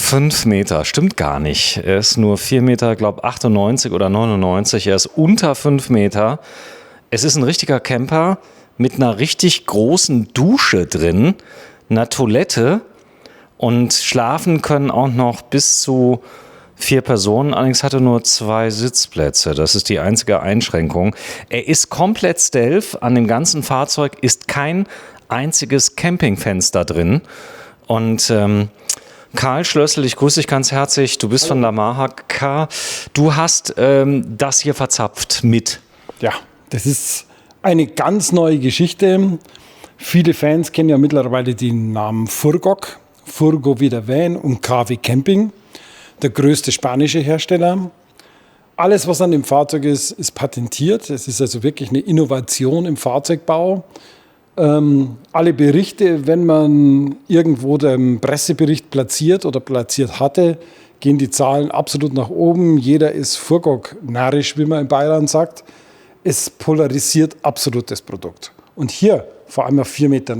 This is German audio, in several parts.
5 Meter, stimmt gar nicht. Er ist nur 4 Meter, glaube 98 oder 99. Er ist unter 5 Meter. Es ist ein richtiger Camper mit einer richtig großen Dusche drin, einer Toilette und schlafen können auch noch bis zu 4 Personen. Allerdings hat er nur 2 Sitzplätze. Das ist die einzige Einschränkung. Er ist komplett Stealth. An dem ganzen Fahrzeug ist kein einziges Campingfenster drin. Und Karl Schlössel, ich grüße dich ganz herzlich. Du bist von Yamaha Car. Du hast das hier verzapft mit. Ja, das ist eine ganz neue Geschichte. Viele Fans kennen ja mittlerweile den Namen Furgok. Furgo wie der Van und KW Camping. Der größte spanische Hersteller. Alles, was an dem Fahrzeug ist, ist patentiert. Es ist also wirklich eine Innovation im Fahrzeugbau. Alle Berichte, wenn man irgendwo den Pressebericht platziert oder platziert hatte, gehen die Zahlen absolut nach oben. Jeder ist Furgok-narrisch, wie man in Bayern sagt. Es polarisiert absolut das Produkt. Und hier vor allem auf 4,99 Meter.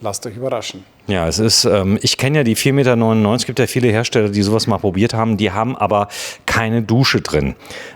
Lasst euch überraschen. Ja, es ist, ich kenne ja die 4,99 Meter, es gibt ja viele Hersteller, die sowas mal probiert haben, die haben aber keine Dusche drin.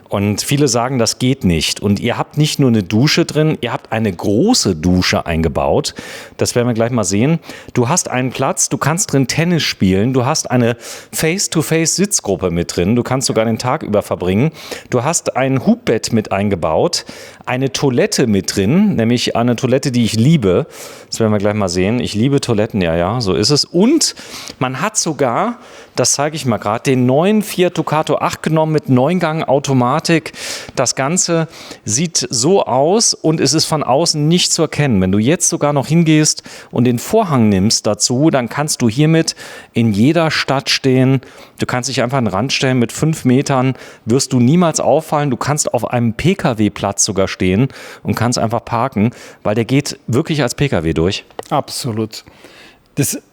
Und viele sagen, das geht nicht. Und ihr habt nicht nur eine Dusche drin, ihr habt eine große Dusche eingebaut. Das werden wir gleich mal sehen. Du hast einen Platz, du kannst drin Tennis spielen, du hast eine Face-to-Face-Sitzgruppe mit drin, du kannst sogar den Tag über verbringen. Du hast ein Hubbett mit eingebaut, eine Toilette mit drin, nämlich eine Toilette, die ich liebe. Das werden wir gleich mal sehen. Ich liebe Toiletten, ja, so ist es. Und man hat sogar, das zeige ich mal gerade, den neuen Fiat Ducato 8 genommen mit 9-Gang-Automatik. Das Ganze sieht so aus und es ist von außen nicht zu erkennen. Wenn du jetzt sogar noch hingehst und den Vorhang nimmst dazu, dann kannst du hiermit in jeder Stadt stehen. Du kannst dich einfach an den Rand stellen. Mit 5 Metern wirst du niemals auffallen. Du kannst auf einem Pkw-Platz sogar stehen und kannst einfach parken, weil der geht wirklich als Pkw durch. Absolut.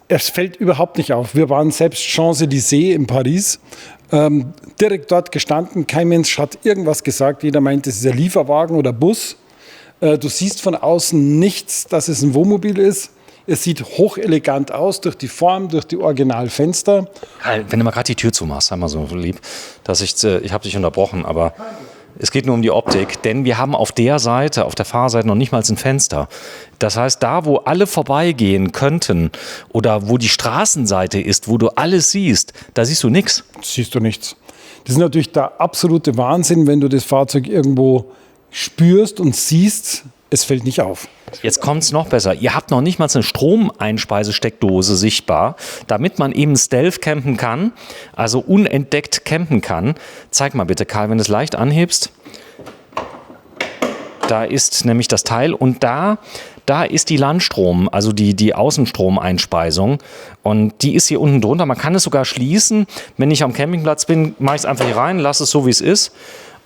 Es fällt überhaupt nicht auf. Wir waren selbst Champs-Élysées in Paris, direkt dort gestanden. Kein Mensch hat irgendwas gesagt. Jeder meint, es ist ein Lieferwagen oder Bus. Du siehst von außen nichts, dass es ein Wohnmobil ist. Es sieht hochelegant aus durch die Form, durch die Originalfenster. Wenn du mal gerade die Tür zumachst, sei mal so lieb, dass ich habe dich unterbrochen, aber es geht nur um die Optik, denn wir haben auf der Seite, auf der Fahrseite noch nicht mal ein Fenster. Das heißt, da, wo alle vorbeigehen könnten oder wo die Straßenseite ist, wo du alles siehst, da siehst du nichts. Siehst du nichts. Das ist natürlich der absolute Wahnsinn, wenn du das Fahrzeug irgendwo spürst und siehst, es fällt nicht auf. Jetzt kommt es noch besser. Ihr habt noch nicht mal eine Stromeinspeisesteckdose sichtbar, damit man eben Stealth campen kann, also unentdeckt campen kann. Zeig mal bitte, Karl, wenn du es leicht anhebst. Da ist nämlich das Teil und da ist die Landstrom, also die Außenstromeinspeisung und die ist hier unten drunter. Man kann es sogar schließen. Wenn ich am Campingplatz bin, mache ich es einfach hier rein, lasse es so, wie es ist.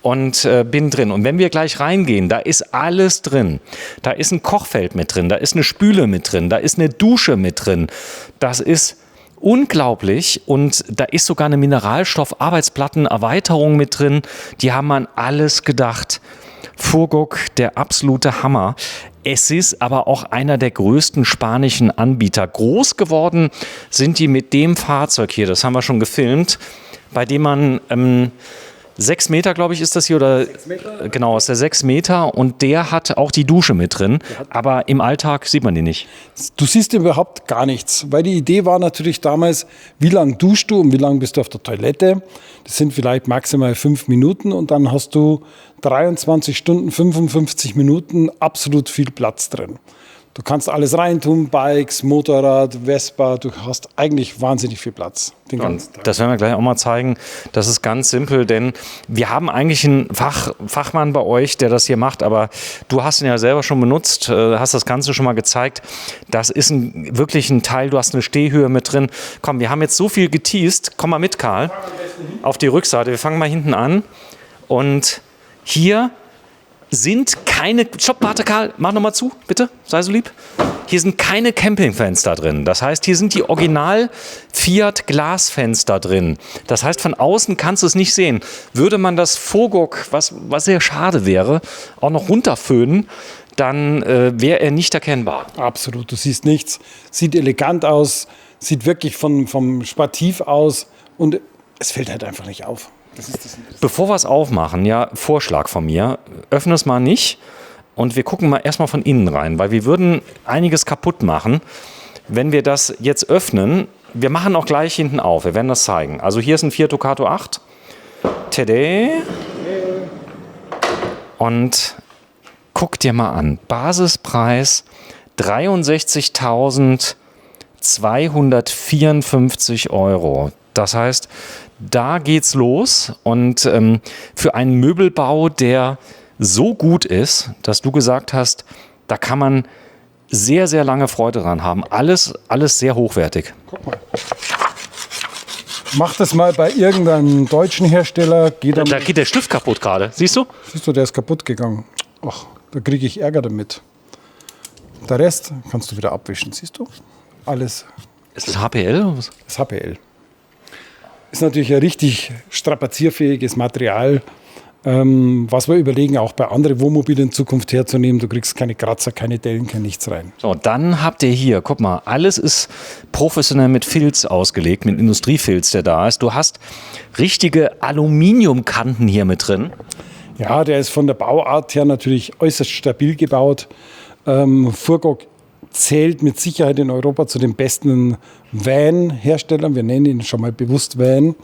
Und bin drin. Und wenn wir gleich reingehen, da ist alles drin. Da ist ein Kochfeld mit drin, da ist eine Spüle mit drin, da ist eine Dusche mit drin. Das ist unglaublich und da ist sogar eine Mineralstoff-Arbeitsplattenerweiterung mit drin. Die haben an alles gedacht. Furgok, der absolute Hammer. Es ist aber auch einer der größten spanischen Anbieter. Groß geworden sind die mit dem Fahrzeug hier, das haben wir schon gefilmt, bei dem man 6 Meter, glaube ich, ist das hier, oder 6 Meter? Genau, ist der 6 Meter und der hat auch die Dusche mit drin, aber im Alltag sieht man die nicht. Du siehst überhaupt gar nichts, weil die Idee war natürlich damals, wie lange duschst du und wie lange bist du auf der Toilette? Das sind vielleicht maximal 5 Minuten und dann hast du 23 Stunden, 55 Minuten absolut viel Platz drin. Du kannst alles reintun, Bikes, Motorrad, Vespa, du hast eigentlich wahnsinnig viel Platz. Den ganzen Tag. Das werden wir gleich auch mal zeigen. Das ist ganz simpel, denn wir haben eigentlich einen Fachmann bei euch, der das hier macht, aber du hast ihn ja selber schon benutzt, hast das Ganze schon mal gezeigt. Das ist wirklich ein Teil, du hast eine Stehhöhe mit drin. Komm, wir haben jetzt so viel geteast. Komm mal mit, Karl, auf die Rückseite. Wir fangen mal hinten an und hier sind keine, stopp, warte Karl, mach nochmal zu, bitte, sei so lieb. Hier sind keine Campingfenster drin. Das heißt, hier sind die Original Fiat Glasfenster drin. Das heißt, von außen kannst du es nicht sehen. Würde man das Furgok, was sehr schade wäre, auch noch runterföhnen, dann wäre er nicht erkennbar. Absolut, du siehst nichts. Sieht elegant aus. Sieht wirklich vom Stativ aus und es fällt halt einfach nicht auf. Bevor wir es aufmachen, ja, Vorschlag von mir, öffne es mal nicht und wir gucken mal erstmal von innen rein, weil wir würden einiges kaputt machen, wenn wir das jetzt öffnen. Wir machen auch gleich hinten auf, wir werden das zeigen. Also hier ist ein Fiat Ducato 8. Tada! Und guck dir mal an, Basispreis 63.254 €. Das heißt, da geht's los und für einen Möbelbau, der so gut ist, dass du gesagt hast, da kann man sehr, sehr lange Freude dran haben. Alles sehr hochwertig. Guck mal. Mach das mal bei irgendeinem deutschen Hersteller. Da geht der Stift kaputt gerade, siehst du? Siehst du, der ist kaputt gegangen. Ach, da kriege ich Ärger damit. Der Rest kannst du wieder abwischen, siehst du? Alles. Ist das HPL? Das ist HPL. Ist natürlich ein richtig strapazierfähiges Material, was wir überlegen, auch bei anderen Wohnmobilen in Zukunft herzunehmen. Du kriegst keine Kratzer, keine Dellen, kein nichts rein. So, dann habt ihr hier, guck mal, alles ist professionell mit Filz ausgelegt, mit Industriefilz, der da ist. Du hast richtige Aluminiumkanten hier mit drin. Ja, der ist von der Bauart her natürlich äußerst stabil gebaut. Furgok zählt mit Sicherheit in Europa zu den besten Van-Herstellern. Wir nennen ihn schon mal bewusst Van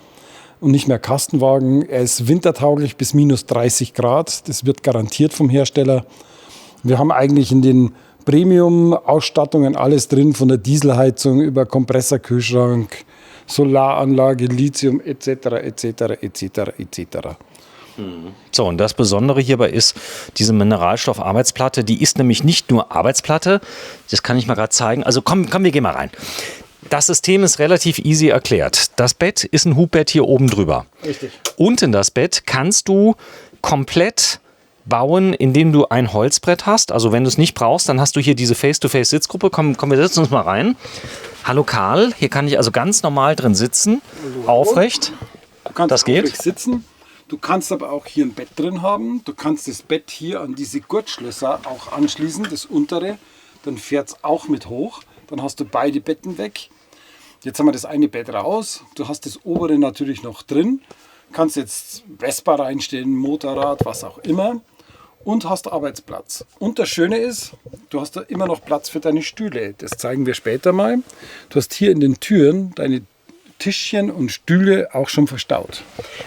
und nicht mehr Kastenwagen. Er ist wintertauglich bis minus 30 Grad. Das wird garantiert vom Hersteller. Wir haben eigentlich in den Premium-Ausstattungen alles drin, von der Dieselheizung über Kompressorkühlschrank, Solaranlage, Lithium etc. etc. etc. etc. So, und das Besondere hierbei ist, diese Mineralstoffarbeitsplatte, die ist nämlich nicht nur Arbeitsplatte, das kann ich mal gerade zeigen. Also komm, wir gehen mal rein. Das System ist relativ easy erklärt. Das Bett ist ein Hubbett hier oben drüber. Richtig. Unten das Bett kannst du komplett bauen, indem du ein Holzbrett hast. Also wenn du es nicht brauchst, dann hast du hier diese Face-to-Face-Sitzgruppe. Komm, wir setzen uns mal rein. Hallo Karl, hier kann ich also ganz normal drin sitzen, aufrecht. Du kannst das geht. aufrecht sitzen. Du kannst aber auch hier ein Bett drin haben. Du kannst das Bett hier an diese Gurtschlösser auch anschließen, das untere. Dann fährt es auch mit hoch. Dann hast du beide Betten weg. Jetzt haben wir das eine Bett raus. Du hast das obere natürlich noch drin. Kannst jetzt Vespa reinstellen, Motorrad, was auch immer. Und hast Arbeitsplatz. Und das Schöne ist, du hast da immer noch Platz für deine Stühle. Das zeigen wir später mal. Du hast hier in den Türen deine Tischchen und Stühle auch schon verstaut.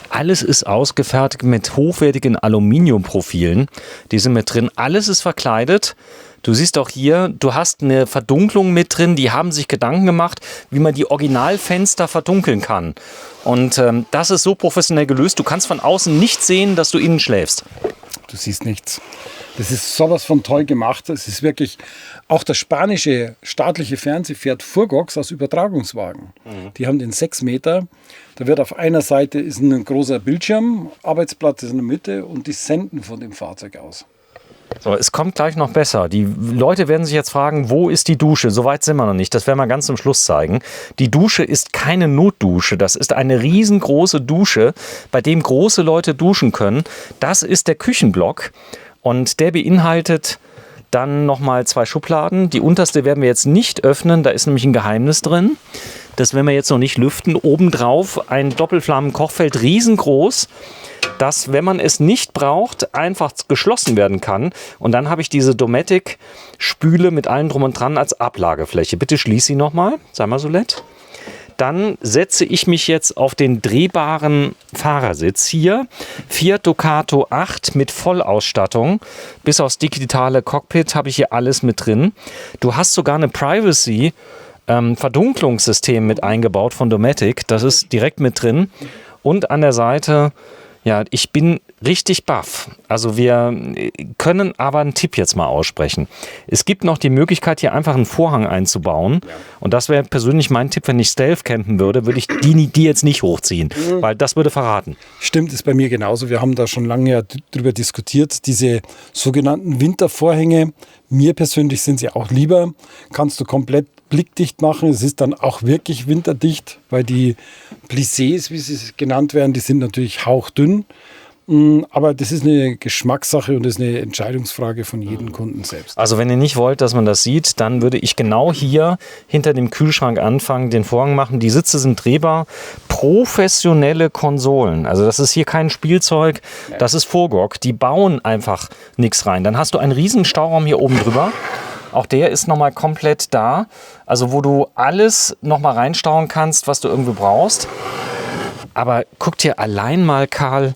Alles ist ausgefertigt mit hochwertigen Aluminiumprofilen. Die sind mit drin. Alles ist verkleidet. Du siehst auch hier, du hast eine Verdunklung mit drin. Die haben sich Gedanken gemacht, wie man die Originalfenster verdunkeln kann. Und das ist so professionell gelöst. Du kannst von außen nicht sehen, dass du innen schläfst. Du siehst nichts. Das ist sowas von toll gemacht. Es ist wirklich, auch das spanische staatliche Fernsehen fährt Furgoks aus Übertragungswagen. Die haben den 6 Meter. Da wird auf einer Seite ist ein großer Bildschirm, Arbeitsplatz ist in der Mitte und die senden von dem Fahrzeug aus. So, es kommt gleich noch besser. Die Leute werden sich jetzt fragen, wo ist die Dusche? So weit sind wir noch nicht. Das werden wir ganz zum Schluss zeigen. Die Dusche ist keine Notdusche. Das ist eine riesengroße Dusche, bei dem große Leute duschen können. Das ist der Küchenblock und der beinhaltet dann nochmal 2 Schubladen. Die unterste werden wir jetzt nicht öffnen. Da ist nämlich ein Geheimnis drin. Das werden wir jetzt noch nicht lüften. Obendrauf ein Doppelflammen-Kochfeld, riesengroß, das, wenn man es nicht braucht, einfach geschlossen werden kann. Und dann habe ich diese Dometic-Spüle mit allem drum und dran als Ablagefläche. Bitte schließ sie nochmal, sei mal so nett. Dann setze ich mich jetzt auf den drehbaren Fahrersitz hier. Fiat Ducato 8 mit Vollausstattung. Bis aufs digitale Cockpit habe ich hier alles mit drin. Du hast sogar eine Privacy Verdunklungssystem mit eingebaut von Dometic. Das ist direkt mit drin. Und an der Seite, ja, ich bin richtig baff. Also wir können aber einen Tipp jetzt mal aussprechen. Es gibt noch die Möglichkeit, hier einfach einen Vorhang einzubauen. Und das wäre persönlich mein Tipp, wenn ich Stealth campen würde ich die jetzt nicht hochziehen, weil das würde verraten. Stimmt, ist bei mir genauso. Wir haben da schon lange drüber diskutiert. Diese sogenannten Wintervorhänge, mir persönlich sind sie auch lieber. Kannst du komplett blickdicht machen. Es ist dann auch wirklich winterdicht, weil die Plissés, wie sie genannt werden, die sind natürlich hauchdünn. Aber das ist eine Geschmackssache und das ist eine Entscheidungsfrage von jedem Kunden selbst. Also wenn ihr nicht wollt, dass man das sieht, dann würde ich genau hier hinter dem Kühlschrank anfangen, den Vorhang machen. Die Sitze sind drehbar. Professionelle Konsolen. Also das ist hier kein Spielzeug, das ist Furgok. Die bauen einfach nichts rein. Dann hast du einen riesen Stauraum hier oben drüber. Auch der ist nochmal komplett da. Also wo du alles nochmal reinstauen kannst, was du irgendwie brauchst. Aber guck dir allein mal, Karl,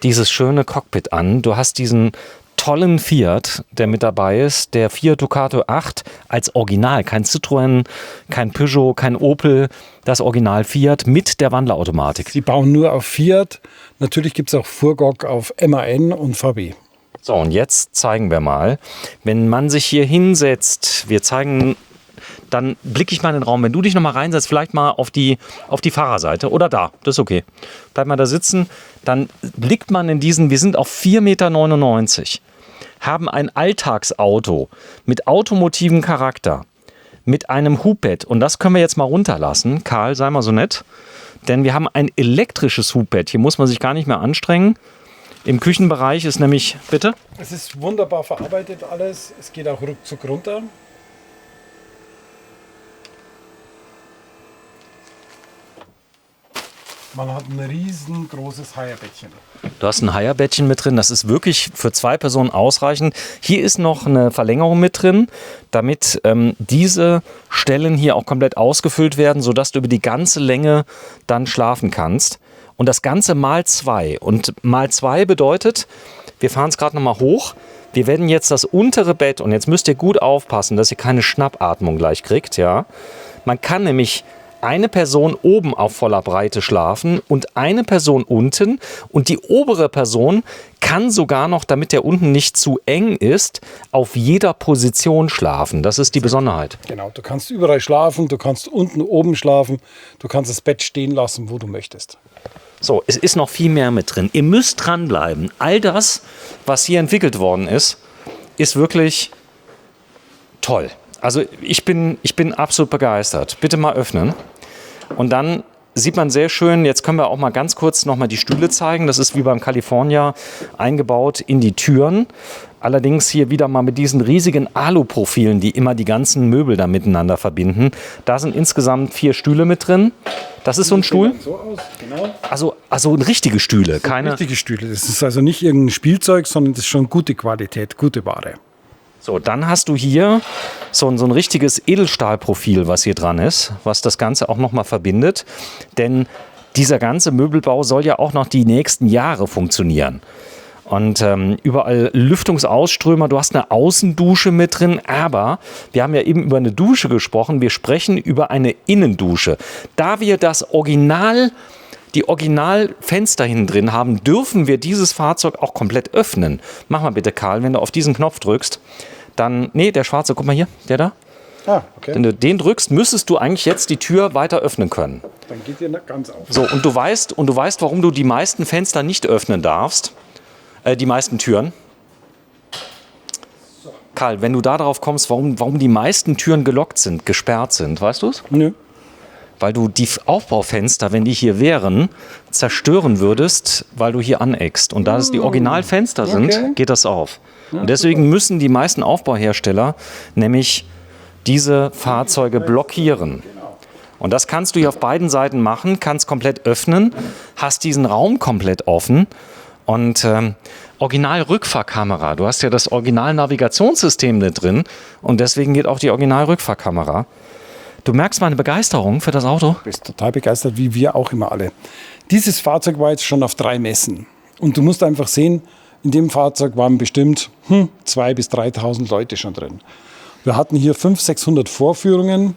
dieses schöne Cockpit an. Du hast diesen tollen Fiat, der mit dabei ist, der Fiat Ducato 8 als Original. Kein Citroën, kein Peugeot, kein Opel, das Original Fiat mit der Wandlerautomatik. Sie bauen nur auf Fiat. Natürlich gibt es auch Furgok auf MAN und VW. So, und jetzt zeigen wir mal, wenn man sich hier hinsetzt, wir zeigen, dann blicke ich mal in den Raum. Wenn du dich noch mal reinsetzt, vielleicht mal auf die Fahrerseite oder da, das ist okay. Bleib mal da sitzen, dann blickt man in diesen, wir sind auf 4,99 Meter, haben ein Alltagsauto mit automotivem Charakter, mit einem Hubbett. Und das können wir jetzt mal runterlassen. Karl, sei mal so nett. Denn wir haben ein elektrisches Hubbett. Hier muss man sich gar nicht mehr anstrengen. Im Küchenbereich ist nämlich, bitte? Es ist wunderbar verarbeitet alles. Es geht auch ruckzuck runter. Man hat ein riesengroßes Haierbettchen. Du hast ein Haierbettchen mit drin. Das ist wirklich für 2 Personen ausreichend. Hier ist noch eine Verlängerung mit drin, damit diese Stellen hier auch komplett ausgefüllt werden, sodass du über die ganze Länge dann schlafen kannst. Und das Ganze mal 2. Und mal 2 bedeutet, wir fahren es gerade nochmal hoch. Wir werden jetzt das untere Bett, und jetzt müsst ihr gut aufpassen, dass ihr keine Schnappatmung gleich kriegt. Ja? Man kann nämlich eine Person oben auf voller Breite schlafen und eine Person unten. Und die obere Person kann sogar noch, damit der unten nicht zu eng ist, auf jeder Position schlafen. Das ist die Besonderheit. Genau, du kannst überall schlafen, du kannst unten, oben schlafen, du kannst das Bett stehen lassen, wo du möchtest. So, es ist noch viel mehr mit drin. Ihr müsst dranbleiben. All das, was hier entwickelt worden ist wirklich toll. Also ich bin absolut begeistert. Bitte mal öffnen. Und dann sieht man sehr schön, jetzt können wir auch mal ganz kurz noch mal die Stühle zeigen. Das ist wie beim California eingebaut in die Türen. Allerdings hier wieder mal mit diesen riesigen Aluprofilen, die immer die ganzen Möbel da miteinander verbinden. Da sind insgesamt 4 Stühle mit drin. Das ist so ein Stuhl? So aus, genau. Also richtige Stühle, keine. Richtige Stühle. Das ist also nicht irgendein Spielzeug, sondern das ist schon gute Qualität, gute Ware. So, dann hast du hier so ein richtiges Edelstahlprofil, was hier dran ist, was das Ganze auch nochmal verbindet. Denn dieser ganze Möbelbau soll ja auch noch die nächsten Jahre funktionieren. Und überall Lüftungsausströmer, du hast eine Außendusche mit drin, aber wir haben ja eben über eine Dusche gesprochen, wir sprechen über eine Innendusche. Da wir die Originalfenster hinten drin haben, dürfen wir dieses Fahrzeug auch komplett öffnen. Mach mal bitte, Karl, wenn du auf diesen Knopf drückst, dann, nee, der schwarze, guck mal hier, der da. Ah, okay. Wenn du den drückst, müsstest du eigentlich jetzt die Tür weiter öffnen können. Dann geht ihr ganz auf. So, und du weißt, warum du die meisten Fenster nicht öffnen darfst. Die meisten Türen. Karl, wenn du da drauf kommst, warum die meisten Türen gelockt sind, gesperrt sind, weißt du es? Nö. Weil du die Aufbaufenster, wenn die hier wären, zerstören würdest, weil du hier aneckst. Und da es die Originalfenster sind, geht das auf. Und deswegen müssen die meisten Aufbauhersteller nämlich diese Fahrzeuge blockieren. Und das kannst du hier auf beiden Seiten machen, kannst komplett öffnen, hast diesen Raum komplett offen. Und Original-Rückfahrkamera. Du hast ja das Original-Navigationssystem da drin und deswegen geht auch die Original-Rückfahrkamera. Du merkst meine Begeisterung für das Auto? Du bist total begeistert, wie wir auch immer alle. Dieses Fahrzeug war jetzt schon auf 3 Messen. Und du musst einfach sehen, in dem Fahrzeug waren bestimmt 2.000 bis 3.000 Leute schon drin. Wir hatten hier 500, 600 Vorführungen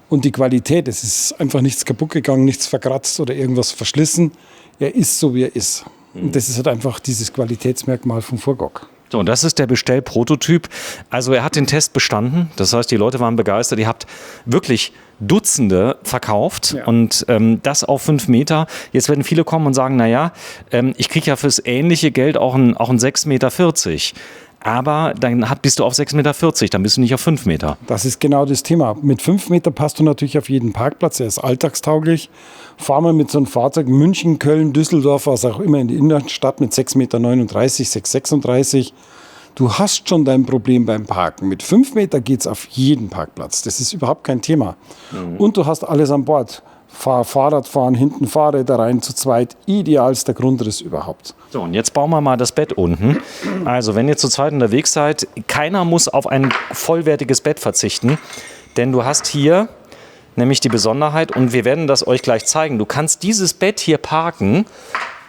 und die Qualität, es ist einfach nichts kaputt gegangen, nichts verkratzt oder irgendwas verschlissen. Er ist so, wie er ist. Und das ist halt einfach dieses Qualitätsmerkmal von Furgok. So, und das ist der Bestellprototyp. Also er hat den Test bestanden. Das heißt, die Leute waren begeistert. Ihr habt wirklich Dutzende verkauft und das auf 5 Meter. Jetzt werden viele kommen und sagen, naja, ich kriege ja fürs ähnliche Geld auch ein 6,40 Meter. Aber dann bist du auf 6,40 Meter, dann bist du nicht auf 5 Meter. Das ist genau das Thema. Mit 5 Meter passt du natürlich auf jeden Parkplatz. Er ist alltagstauglich. Fahr mal mit so einem Fahrzeug München, Köln, Düsseldorf, was auch immer in die Innenstadt mit 6,39 Meter, 6,36 Meter. Du hast schon dein Problem beim Parken. Mit 5 Meter geht es auf jeden Parkplatz. Das ist überhaupt kein Thema. Und du hast alles an Bord. Fahrradfahren, hinten Fahrräder rein, zu zweit. Idealster Grundriss überhaupt. So, und jetzt bauen wir mal das Bett unten. Also, wenn ihr zu zweit unterwegs seid, keiner muss auf ein vollwertiges Bett verzichten. Denn du hast hier nämlich die Besonderheit, und wir werden das euch gleich zeigen, du kannst dieses Bett hier parken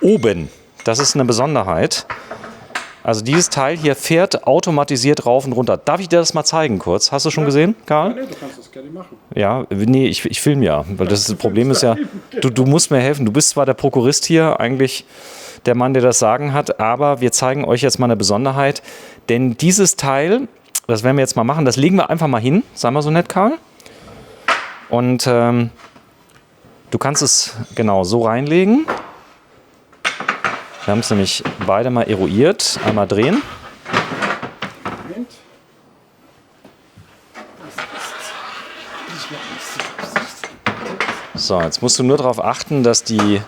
oben. Das ist eine Besonderheit. Also dieses Teil hier fährt automatisiert rauf und runter. Darf ich dir das mal zeigen kurz? Hast du schon gesehen, Karl? Nee, du kannst das gerne machen. Ja, nee, ich filme ja. Weil das Problem ist ja, du musst mir helfen. Du bist zwar der Prokurist hier, eigentlich der Mann, der das Sagen hat, aber wir zeigen euch jetzt mal eine Besonderheit. Denn dieses Teil, das werden wir jetzt mal machen, das legen wir einfach mal hin. Sei mal so nett, Karl. Und du kannst es genau so reinlegen. Wir haben es nämlich beide mal eruiert. Einmal drehen. Moment. So, jetzt musst du nur darauf achten, dass die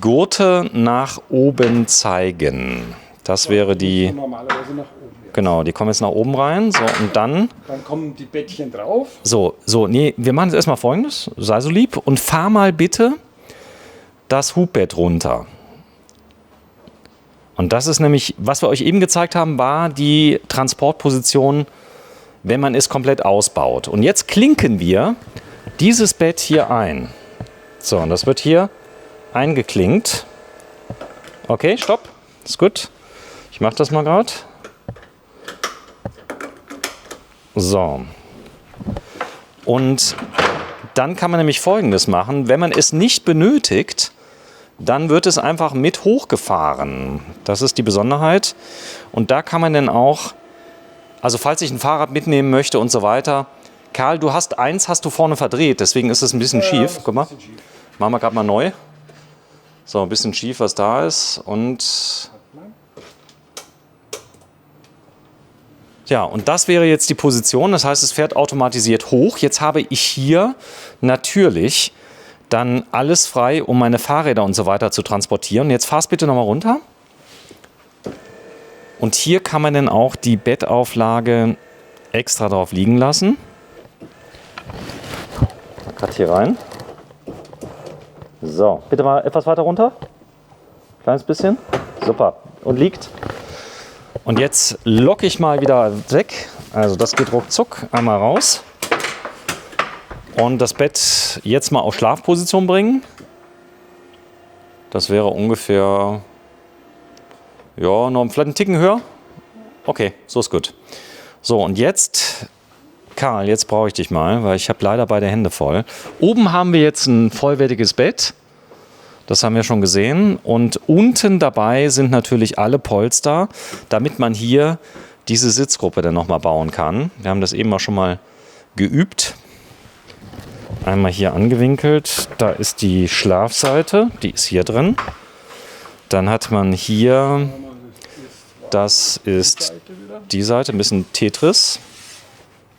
Gurte nach oben zeigen. Das wäre die... Normalerweise nach oben. Ja. Genau, die kommen jetzt nach oben rein. So, und dann... Dann kommen die Bettchen drauf. Nee, wir machen jetzt erstmal Folgendes. Sei so lieb und fahr mal bitte das Hubbett runter. Und das ist nämlich, was wir euch eben gezeigt haben, war die Transportposition, wenn man es komplett ausbaut. Und jetzt klinken wir dieses Bett hier ein. So, und das wird hier eingeklinkt. Okay, stopp. Ist gut. Ich mache das mal gerade. So. Und dann kann man nämlich Folgendes machen. Wenn man es nicht benötigt, dann wird es einfach mit hochgefahren. Das ist die Besonderheit. Und da kann man dann auch, also falls ich ein Fahrrad mitnehmen möchte und so weiter. Karl, hast du vorne verdreht, deswegen ist es ein bisschen schief. Guck mal, machen wir gerade mal neu. So, ein bisschen schief, was da ist. Und ja, und das wäre jetzt die Position. Das heißt, es fährt automatisiert hoch. Jetzt habe ich hier natürlich dann alles frei, um meine Fahrräder und so weiter zu transportieren. Jetzt fahr's bitte nochmal runter. Und hier kann man dann auch die Bettauflage extra drauf liegen lassen. Gerade hier rein. So, bitte mal etwas weiter runter. Kleines bisschen. Super. Und liegt. Und jetzt locke ich mal wieder weg. Also das geht ruckzuck. Einmal raus. Und das Bett jetzt mal auf Schlafposition bringen. Das wäre ungefähr, ja, noch vielleicht einen Ticken höher. Okay, so ist gut. So, und jetzt, Karl, jetzt brauche ich dich mal, weil ich habe leider beide Hände voll. Oben haben wir jetzt ein vollwertiges Bett. Das haben wir schon gesehen. Und unten dabei sind natürlich alle Polster, damit man hier diese Sitzgruppe dann nochmal bauen kann. Wir haben das eben auch schon mal geübt. Einmal hier angewinkelt, da ist die Schlafseite, die ist hier drin. Dann hat man hier, das ist die Seite, ein bisschen Tetris.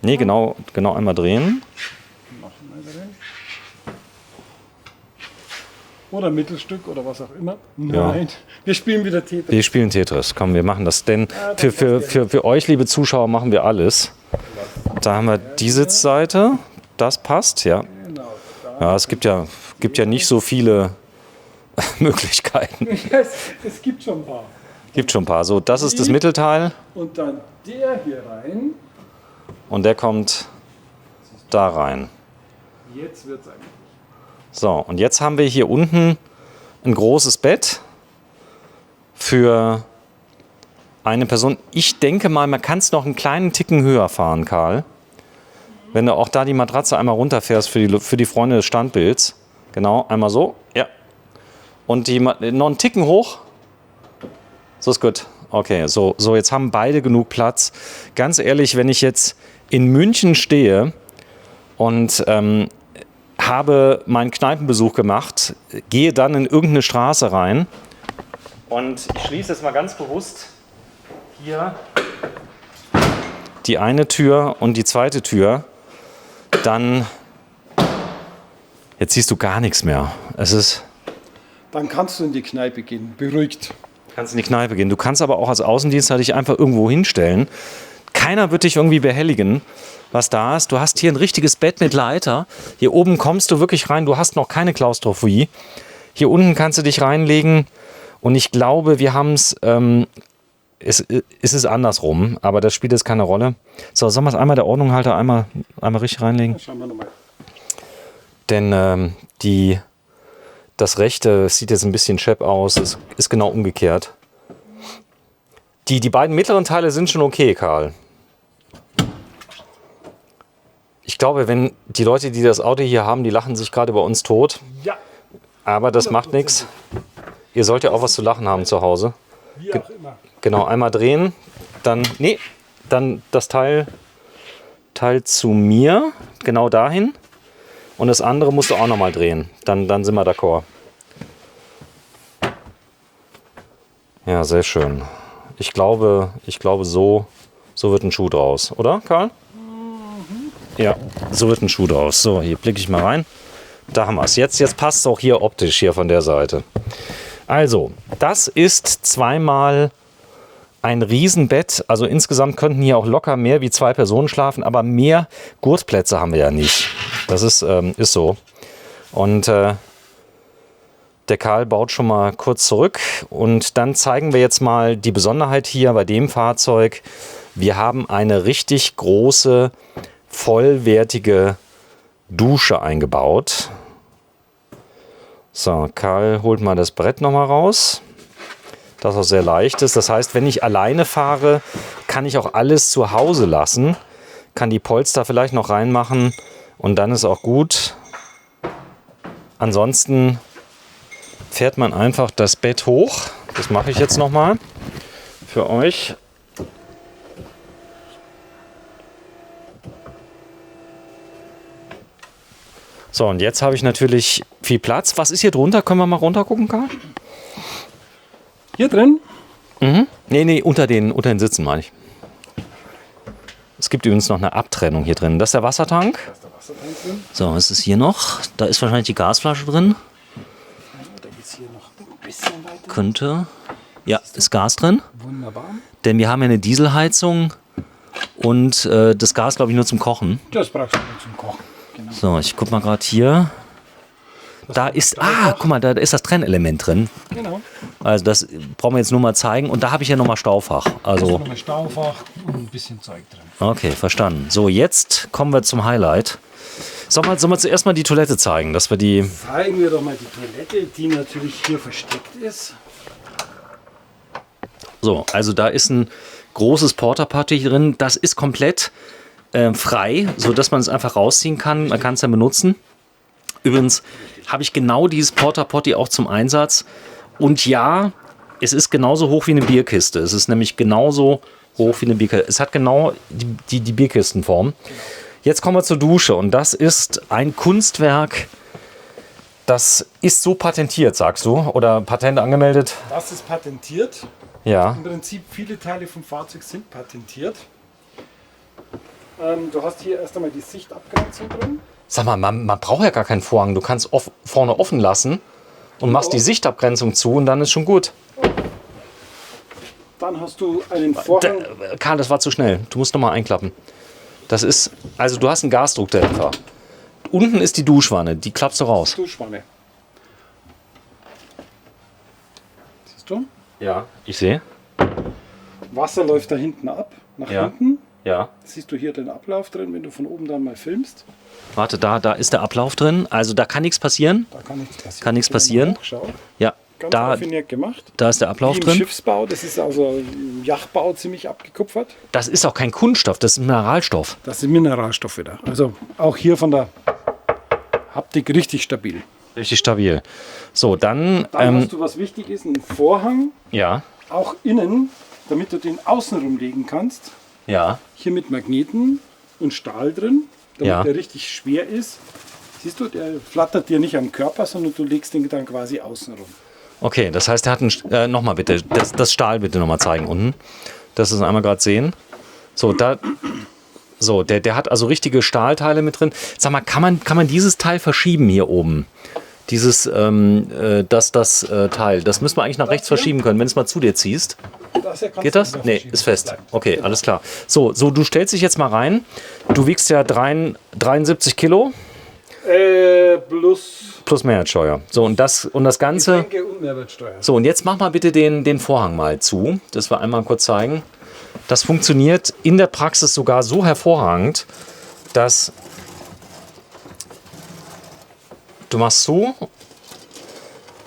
Ne, genau einmal drehen. Oder Mittelstück oder was auch immer. Ja. Nein, wir spielen wieder Tetris. Wir spielen Tetris, komm, wir machen das. Denn für euch, liebe Zuschauer, machen wir alles. Da haben wir die Sitzseite, das passt, ja. Ja, es gibt ja nicht so viele Möglichkeiten. Es gibt schon ein paar. Gibt schon ein paar. So, das ist das Mittelteil. Und dann der hier rein. Und der kommt da rein. Jetzt wird es eigentlich. So, und jetzt haben wir hier unten ein großes Bett für eine Person. Ich denke mal, man kann es noch einen kleinen Ticken höher fahren, Karl. Wenn du auch da die Matratze einmal runterfährst für die Freunde des Standbilds. Genau, einmal so. Ja. Und noch einen Ticken hoch. So ist gut. Okay, so jetzt haben beide genug Platz. Ganz ehrlich, wenn ich jetzt in München stehe und habe meinen Kneipenbesuch gemacht, gehe dann in irgendeine Straße rein und ich schließe jetzt mal ganz bewusst hier die eine Tür und die zweite Tür, dann jetzt siehst du gar nichts mehr. Es ist... Dann kannst du in die Kneipe gehen, beruhigt. Kannst in die Kneipe gehen. Du kannst aber auch als Außendienstler dich einfach irgendwo hinstellen. Keiner wird dich irgendwie behelligen, was da ist. Du hast hier ein richtiges Bett mit Leiter. Hier oben kommst du wirklich rein. Du hast noch keine Klaustrophobie. Hier unten kannst du dich reinlegen. Und ich glaube, wir haben es ist andersrum, aber das spielt jetzt keine Rolle. So, sollen wir es einmal der Ordnung halten, einmal richtig reinlegen? Ja, schauen wir nochmal. Denn das rechte sieht jetzt ein bisschen schepp aus, es ist genau umgekehrt. Die beiden mittleren Teile sind schon okay, Karl. Ich glaube, wenn die Leute, die das Auto hier haben, die lachen sich gerade über uns tot. Ja. Aber das macht nichts. Ihr sollt ja auch was zu lachen haben zu Hause. Wie auch immer. Genau, einmal drehen, dann das Teil zu mir, genau dahin. Und das andere musst du auch nochmal drehen. Dann sind wir d'accord. Ja, sehr schön. Ich glaube, so wird ein Schuh draus, oder, Karl? Ja, so wird ein Schuh draus. So, hier blicke ich mal rein. Da haben wir es. Jetzt passt es auch hier optisch hier von der Seite. Also, das ist zweimal ein Riesenbett. Also insgesamt könnten hier auch locker mehr wie 2 Personen schlafen, aber mehr Gurtplätze haben wir ja nicht. Das ist so. Und der Karl baut schon mal kurz zurück. Und dann zeigen wir jetzt mal die Besonderheit hier bei dem Fahrzeug. Wir haben eine richtig große, vollwertige Dusche eingebaut. So, Karl holt mal das Brett nochmal raus. Das auch sehr leicht ist. Das heißt, wenn ich alleine fahre, kann ich auch alles zu Hause lassen. Kann die Polster vielleicht noch reinmachen und dann ist auch gut. Ansonsten fährt man einfach das Bett hoch. Das mache ich jetzt nochmal für euch. So, und jetzt habe ich natürlich viel Platz. Was ist hier drunter? Können wir mal runter gucken, Karl? Hier drin? Nee, unter den Sitzen meine ich. Es gibt übrigens noch eine Abtrennung hier drin. Das ist der Wassertank. Da ist der Wassertank drin. So, was ist hier noch? Da ist wahrscheinlich die Gasflasche drin. Da geht es hier noch ein bisschen weiter. Könnte. Ja, ist Gas drin. Wunderbar. Denn wir haben ja eine Dieselheizung und das Gas, glaube ich, nur zum Kochen. Das brauchst du nur zum Kochen. Genau. So, ich guck mal gerade hier. Da ist, guck mal, da ist das Trennelement drin. Genau. Also das brauchen wir jetzt nur mal zeigen. Und da habe ich ja nochmal Staufach. Also, Nochmal Staufach und ein bisschen Zeug drin. okay, verstanden. So, jetzt kommen wir zum Highlight. Sollen wir zuerst mal die Toilette zeigen, dass wir die... Zeigen wir doch mal die Toilette, die natürlich hier versteckt ist. So, also da ist ein großes Porta-Potty drin. Das ist komplett frei, sodass man es einfach rausziehen kann. Man kann es dann benutzen. Übrigens habe ich genau dieses Porta-Potty auch zum Einsatz. Und ja, es ist genauso hoch wie eine Bierkiste. Es ist nämlich genauso hoch wie eine Bierkiste. Es hat genau die Bierkistenform. Jetzt kommen wir zur Dusche. Und das ist ein Kunstwerk, das ist so patentiert, sagst du? Oder Patent angemeldet? Das ist patentiert. Ja. Im Prinzip viele Teile vom Fahrzeug sind patentiert. Du hast hier erst einmal die Sichtabgrenzung drin. Sag mal, man braucht ja gar keinen Vorhang. Du kannst vorne offen lassen und machst die Sichtabgrenzung zu und dann ist schon gut. Dann hast du einen Vorhang. Karl, das war zu schnell. Du musst nochmal einklappen. Das ist, also du hast einen Gasdruckdämpfer. Unten ist die Duschwanne, die klappst du raus. Duschwanne. Siehst du? Ja, ich sehe. Wasser läuft da hinten ab, nach Ja. hinten. Ja. Siehst du hier den Ablauf drin, wenn du von oben dann mal filmst. Warte, da ist der Ablauf drin. Also da kann nichts passieren. Da kann nichts passieren. Kann nichts passieren. Hoch, schau. Ja, Ganz da raffiniert gemacht. ist der Ablauf Wie im drin. Schiffsbau, das ist also im Yachtbau ziemlich abgekupfert. Das ist auch kein Kunststoff, das ist ein Mineralstoff. Das sind Mineralstoffe da. Also auch hier von der Haptik richtig stabil. Richtig stabil. So, dann, Dann hast du, was wichtig ist, einen Vorhang, ja, auch innen, damit du den außenrum legen kannst. ja. Hier mit Magneten und Stahl drin, damit Ja. der richtig schwer ist. Siehst du, der flattert dir nicht am Körper, sondern du legst den dann quasi außenrum. Okay, das heißt, er hat einen, nochmal bitte, das Stahl bitte nochmal zeigen unten. dass wir es einmal gerade sehen. So, der hat also richtige Stahlteile mit drin. Sag mal, kann man dieses Teil verschieben hier oben? Dieses, Teil, das müssen wir eigentlich nach rechts verschieben können, wenn du es mal zu dir ziehst. Geht das? Nee, ist fest. Okay, alles klar. So, du stellst dich jetzt mal rein. Du wiegst ja 73 Kilo. Plus Mehrwertsteuer. So, und das Ganze. Getränke und Mehrwertsteuer. So, und jetzt mach mal bitte den Vorhang mal zu. Das wir einmal kurz zeigen. Das funktioniert in der Praxis sogar so hervorragend, dass du machst zu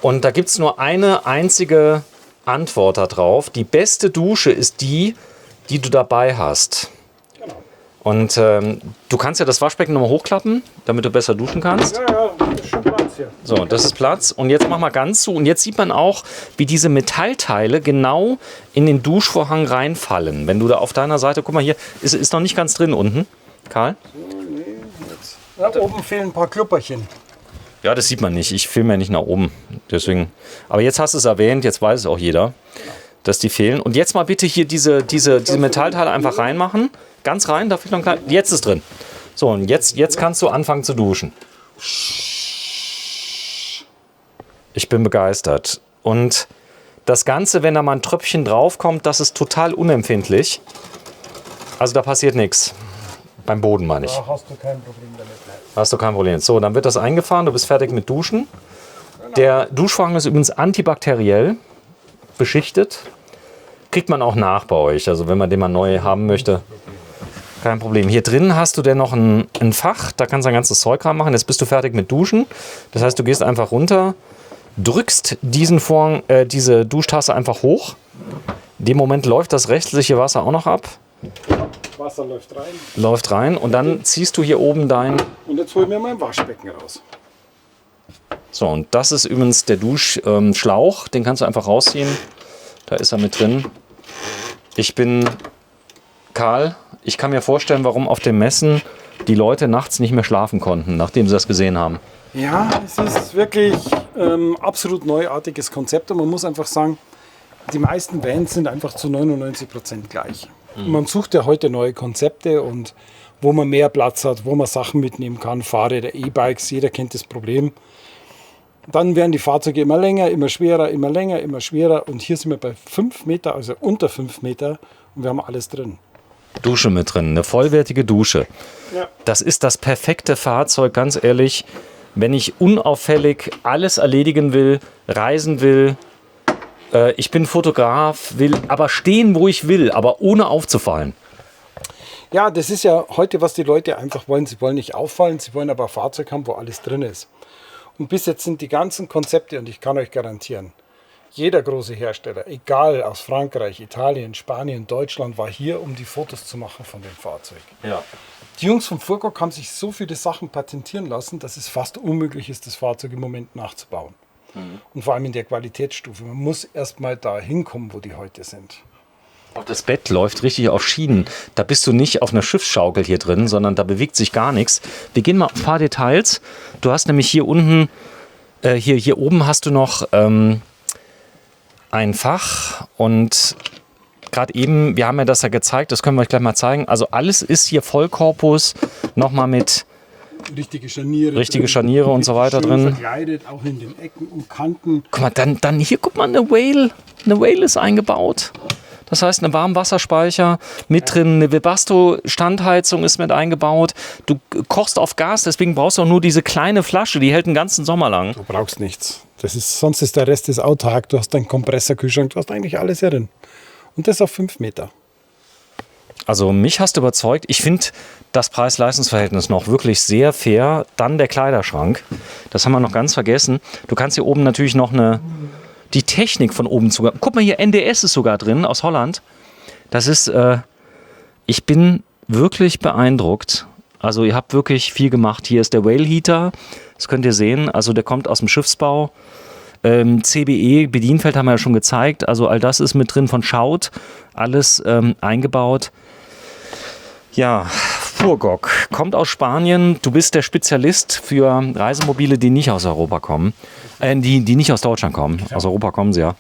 und da gibt es nur eine einzige Antwort darauf. Die beste Dusche ist die du dabei hast. Genau. Und du kannst ja das Waschbecken nochmal hochklappen, damit du besser duschen kannst. Ja, das ist schon Platz hier. So, das ist Platz. Und jetzt mach mal ganz zu. Und jetzt sieht man auch, wie diese Metallteile genau in den Duschvorhang reinfallen. Wenn du da auf deiner Seite, guck mal hier, ist noch nicht ganz drin unten, Karl. Da oben fehlen ein paar Klupperchen. Ja, das sieht man nicht. Ich filme ja nicht nach oben. Deswegen. Aber jetzt hast du es erwähnt, jetzt weiß es auch jeder, dass die fehlen. Und jetzt mal bitte hier diese Metallteile einfach reinmachen. Ganz rein, da fehlt noch ein klein. Jetzt ist drin. So, und jetzt kannst du anfangen zu duschen. Ich bin begeistert. Und das Ganze, wenn da mal ein Tröpfchen draufkommt, das ist total unempfindlich. Also da passiert nichts. Beim Boden meine ich. Da hast du kein Problem damit. Hast du kein Problem. So, dann wird das eingefahren, du bist fertig mit Duschen. Der Duschvorhang ist übrigens antibakteriell beschichtet. Kriegt man auch nach bei euch, also wenn man den mal neu haben möchte. Kein Problem. Hier drin hast du denn noch ein Fach, da kannst du ein ganzes Zeug reinmachen. Jetzt bist du fertig mit Duschen. Das heißt, du gehst einfach runter, drückst diesen Vorhang, diese Duschtasse einfach hoch. In dem Moment läuft das restliche Wasser auch noch ab. Wasser läuft rein. Läuft rein und dann ziehst du hier oben dein... Und jetzt hol ich mir mein Waschbecken raus. So, und das ist übrigens der Duschschlauch. Den kannst du einfach rausziehen. Da ist er mit drin. Ich bin Karl. Ich kann mir vorstellen, warum auf den Messen die Leute nachts nicht mehr schlafen konnten, nachdem sie das gesehen haben. Ja, es ist wirklich absolut neuartiges Konzept. Und man muss einfach sagen, die meisten Vans sind einfach zu 99% gleich. Man sucht ja heute neue Konzepte und wo man mehr Platz hat, wo man Sachen mitnehmen kann, Fahrräder, E-Bikes, jeder kennt das Problem. Dann werden die Fahrzeuge immer länger, immer schwerer, immer länger, immer schwerer und hier sind wir bei 5 Meter, also unter 5 Meter und wir haben alles drin. Dusche mit drin, eine vollwertige Dusche. Ja. Das ist das perfekte Fahrzeug, ganz ehrlich, wenn ich unauffällig alles erledigen will, reisen will. Ich bin Fotograf, will aber stehen, wo ich will, aber ohne aufzufallen. Ja, das ist ja heute, was die Leute einfach wollen. Sie wollen nicht auffallen, sie wollen aber ein Fahrzeug haben, wo alles drin ist. Und bis jetzt sind die ganzen Konzepte, und ich kann euch garantieren, jeder große Hersteller, egal aus Frankreich, Italien, Spanien, Deutschland, war hier, um die Fotos zu machen von dem Fahrzeug. Ja. Die Jungs von Furgok haben sich so viele Sachen patentieren lassen, dass es fast unmöglich ist, das Fahrzeug im Moment nachzubauen. Und vor allem in der Qualitätsstufe. Man muss erst mal da hinkommen, wo die heute sind. Auch das Bett läuft richtig auf Schienen. Da bist du nicht auf einer Schiffsschaukel hier drin, sondern da bewegt sich gar nichts. Wir gehen mal auf ein paar Details. Du hast nämlich hier unten, hier oben hast du noch ein Fach und gerade eben, wir haben ja das ja gezeigt, das können wir euch gleich mal zeigen. Also alles ist hier Vollkorpus, nochmal mit richtige Scharniere, und so weiter drin. Verkleidet, auch in den Ecken und Kanten. Guck mal, dann hier, guck mal, eine Whale ist eingebaut. Das heißt, eine Warmwasserspeicher mit drin, eine Webasto-Standheizung ist mit eingebaut. Du kochst auf Gas, deswegen brauchst du auch nur diese kleine Flasche, die hält den ganzen Sommer lang. Du brauchst nichts. Sonst ist der Rest des autark. Du hast deinen Kompressorkühlschrank, du hast eigentlich alles hier drin. Und das auf 5 Meter. Also mich hast du überzeugt. Ich finde das Preis-Leistungs-Verhältnis noch wirklich sehr fair. Dann der Kleiderschrank. Das haben wir noch ganz vergessen. Du kannst hier oben natürlich noch die Technik von oben zu. Guck mal hier, NDS ist sogar drin aus Holland. Das ist, ich bin wirklich beeindruckt. Also ihr habt wirklich viel gemacht. Hier ist der Whale Heater. Das könnt ihr sehen. Also der kommt aus dem Schiffsbau. CBE, Bedienfeld haben wir ja schon gezeigt. Also all das ist mit drin von Schaut. Alles eingebaut. Ja, Furgok kommt aus Spanien. Du bist der Spezialist für Reisemobile, die nicht aus Europa kommen. Die nicht aus Deutschland kommen. Aus Europa kommen sie ja.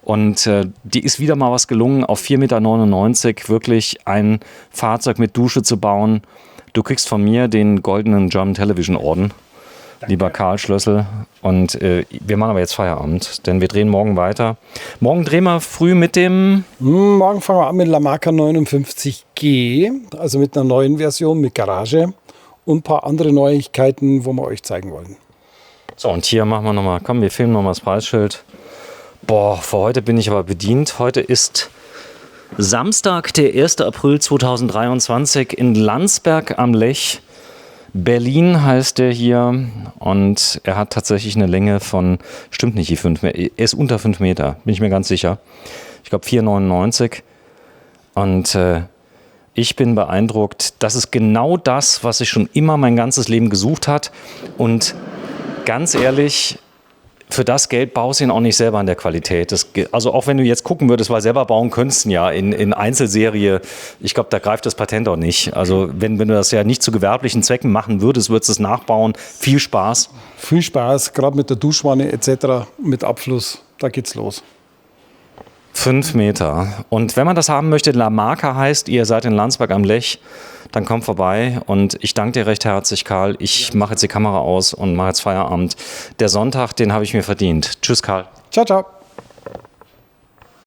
Und die ist wieder mal was gelungen, auf 4,99 Meter wirklich ein Fahrzeug mit Dusche zu bauen. Du kriegst von mir den goldenen German Television Orden, lieber Karl Schlössel. Und wir machen aber jetzt Feierabend, denn wir drehen morgen weiter. Morgen drehen wir früh mit dem... Morgen fangen wir an mit Lamarca 59G, also mit einer neuen Version mit Garage und ein paar andere Neuigkeiten, wo wir euch zeigen wollen. So, und hier machen wir nochmal, komm, wir filmen nochmal das Preisschild. Boah, für heute bin ich aber bedient. Heute ist Samstag, der 1. April 2023 in Landsberg am Lech. Berlin heißt der hier und er hat tatsächlich eine Länge von, stimmt nicht, die 5 Meter, er ist unter 5 Meter, bin ich mir ganz sicher. Ich glaube 4,99 und ich bin beeindruckt. Das ist genau das, was ich schon immer mein ganzes Leben gesucht hat und ganz ehrlich, für das Geld baust du ihn auch nicht selber in der Qualität. Also auch wenn du jetzt gucken würdest, weil selber bauen könntest du ja in Einzelserie, ich glaube, da greift das Patent auch nicht. Also wenn du das ja nicht zu gewerblichen Zwecken machen würdest du es nachbauen. Viel Spaß. Viel Spaß, gerade mit der Duschwanne etc., mit Abfluss, da geht's los. 5 Meter. Und wenn man das haben möchte, Lamarca heißt, ihr seid in Landsberg am Lech, dann kommt vorbei und ich danke dir recht herzlich, Karl. Ich mache jetzt die Kamera aus und mache jetzt Feierabend. Der Sonntag, den habe ich mir verdient. Tschüss, Karl. Ciao, ciao.